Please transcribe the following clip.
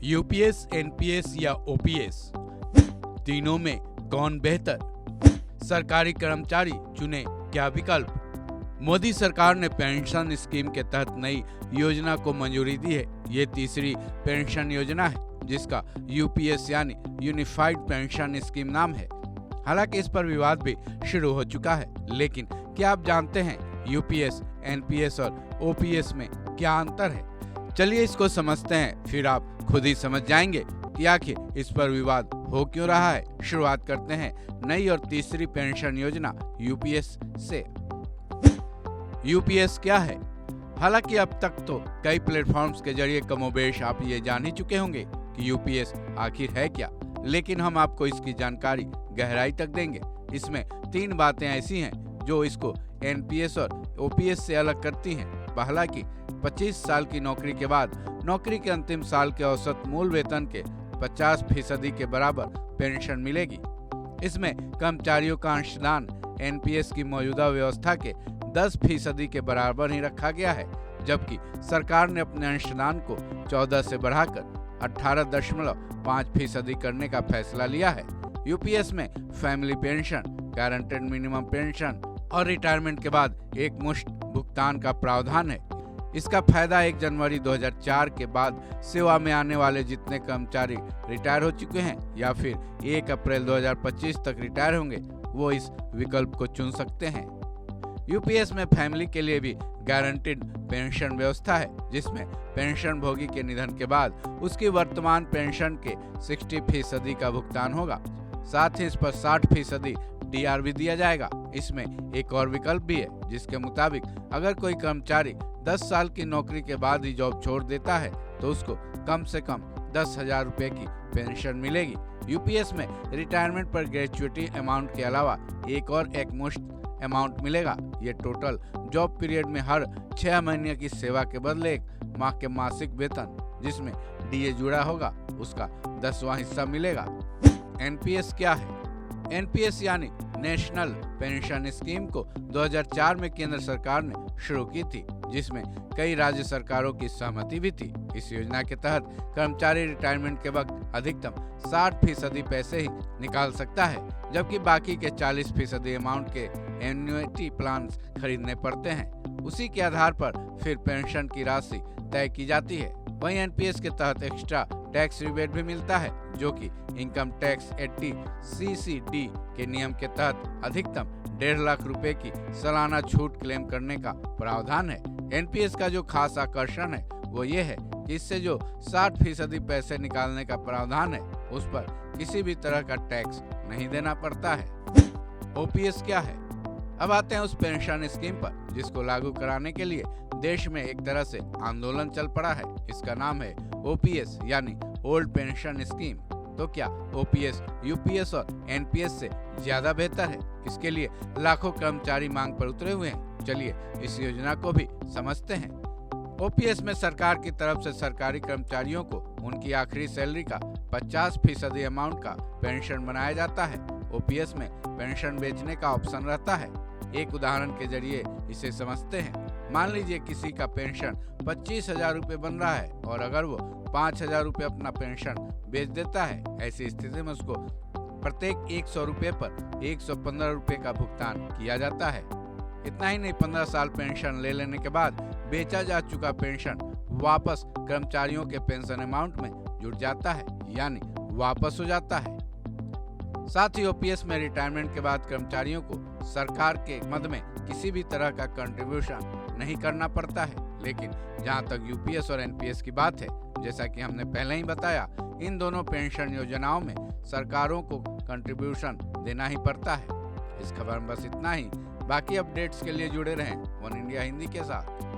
UPS, NPS या OPS, तीनों में कौन बेहतर? सरकारी कर्मचारी चुने क्या विकल्प? मोदी सरकार ने पेंशन स्कीम के तहत नई योजना को मंजूरी दी है। ये तीसरी पेंशन योजना है जिसका यूपीएस यानी यूनिफाइड पेंशन स्कीम नाम है। हालांकि इस पर विवाद भी शुरू हो चुका है, लेकिन क्या आप जानते हैं यूपीएस, एनपीएस और ओपीएस में क्या अंतर है? चलिए इसको समझते हैं, फिर आप खुद ही समझ जाएंगे कि आखिर इस पर विवाद हो क्यों रहा है। शुरुआत करते हैं नई और तीसरी पेंशन योजना यूपीएस से। यूपीएस क्या है? हालांकि अब तक तो कई प्लेटफॉर्म्स के जरिए कमोबेश आप ये जान ही चुके होंगे कि यूपीएस आखिर है क्या, लेकिन हम आपको इसकी जानकारी गहराई तक देंगे। इसमें 3 बातें ऐसी हैं जो इसको एनपीएस और ओपीएस से अलग करती हैं। पहला कि 25 साल की नौकरी के बाद नौकरी के अंतिम साल के औसत मूल वेतन के 50% के बराबर पेंशन मिलेगी। इसमें कर्मचारियों का अंशदान एनपीएस की मौजूदा व्यवस्था के 10% के बराबर ही रखा गया है, जबकि सरकार ने अपने अंशदान को 14 से बढ़ाकर 18.5% करने का फैसला लिया है। यूपीएस में family pension, guaranteed minimum pension और रिटायरमेंट के बाद एक मुश्त भुगतान का प्रावधान है। इसका फायदा 1 जनवरी 2004 के बाद सेवा में आने वाले जितने कर्मचारी रिटायर हो चुके हैं या फिर 1 अप्रैल 2025 तक रिटायर होंगे, वो इस विकल्प को चुन सकते हैं। यूपीएस में फैमिली के लिए भी गारंटीड पेंशन व्यवस्था है, जिसमें पेंशन भोगी के निधन के बाद उसकी वर्तमान पेंशन के 60% का भुगतान होगा। साथ ही इस पर 60% डीआर भी दिया जाएगा। इसमें एक और विकल्प भी है जिसके मुताबिक अगर कोई कर्मचारी 10 साल की नौकरी के बाद ही जॉब छोड़ देता है तो उसको कम से कम 10,000 रुपए की पेंशन मिलेगी। यूपीएस में रिटायरमेंट पर ग्रेचुइटी अमाउंट के अलावा एक मुश्त अमाउंट मिलेगा। ये टोटल जॉब पीरियड में हर 6 महीने की सेवा के बदले 1 माह के मासिक वेतन जिसमें डीए जुड़ा होगा उसका 10वां हिस्सा मिलेगा। एनपीएस क्या है? एनपीएस यानी नेशनल पेंशन स्कीम को 2004 में केंद्र सरकार ने शुरू की थी, जिसमें कई राज्य सरकारों की सहमति भी थी। इस योजना के तहत कर्मचारी रिटायरमेंट के वक्त अधिकतम 60% पैसे ही निकाल सकता है, जबकि बाकी के 40% अमाउंट के एन्युटी प्लान खरीदने पड़ते हैं। उसी के आधार पर फिर पेंशन की राशि तय की जाती है। वहीं एनपीएस के तहत एक्स्ट्रा टैक्स रिबेट भी मिलता है, जो कि इनकम टैक्स 80 CCD के नियम के तहत अधिकतम 1.5 लाख रुपए की सालाना छूट क्लेम करने का प्रावधान है। एनपीएस का जो खास आकर्षण है वो ये है कि इससे जो 60% पैसे निकालने का प्रावधान है उस पर किसी भी तरह का टैक्स नहीं देना पड़ता है। ओपीएस क्या है? अब आते हैं उस पेंशन स्कीम पर जिसको लागू कराने के लिए देश में एक तरह से आंदोलन चल पड़ा है। इसका नाम है ओपीएस यानी ओल्ड पेंशन स्कीम। तो क्या ओपीएस यूपीएस और एनपीएस से ज्यादा बेहतर है? इसके लिए लाखों कर्मचारी मांग पर उतरे हुए हैं। चलिए इस योजना को भी समझते हैं। ओपीएस में सरकार की तरफ से सरकारी कर्मचारियों को उनकी आखिरी सैलरी का 50% अमाउंट का पेंशन बनाया जाता है। ओपीएस में पेंशन बेचने का ऑप्शन रहता है। एक उदाहरण के जरिए इसे समझते हैं। मान लीजिए किसी का पेंशन 25,000 रुपए बन रहा है और अगर वो 5,000 रुपए अपना पेंशन बेच देता है, ऐसी स्थिति में उसको प्रत्येक 100 रुपए पर 115 रुपए का भुगतान किया जाता है। इतना ही नहीं, 15 साल पेंशन ले लेने के बाद बेचा जा चुका पेंशन वापस कर्मचारियों के पेंशन अमाउंट में जुड़ जाता है, यानी वापस हो जाता है। साथ ही ओपीएस में रिटायरमेंट के बाद कर्मचारियों को सरकार के मद में किसी भी तरह का कंट्रीब्यूशन नहीं करना पड़ता है। लेकिन जहां तक यूपीएस और एनपीएस की बात है, जैसा कि हमने पहले ही बताया, इन दोनों पेंशन योजनाओं में सरकारों को कंट्रीब्यूशन देना ही पड़ता है। इस खबर में बस इतना ही। बाकी अपडेट्स के लिए जुड़े रहें वन इंडिया हिंदी के साथ।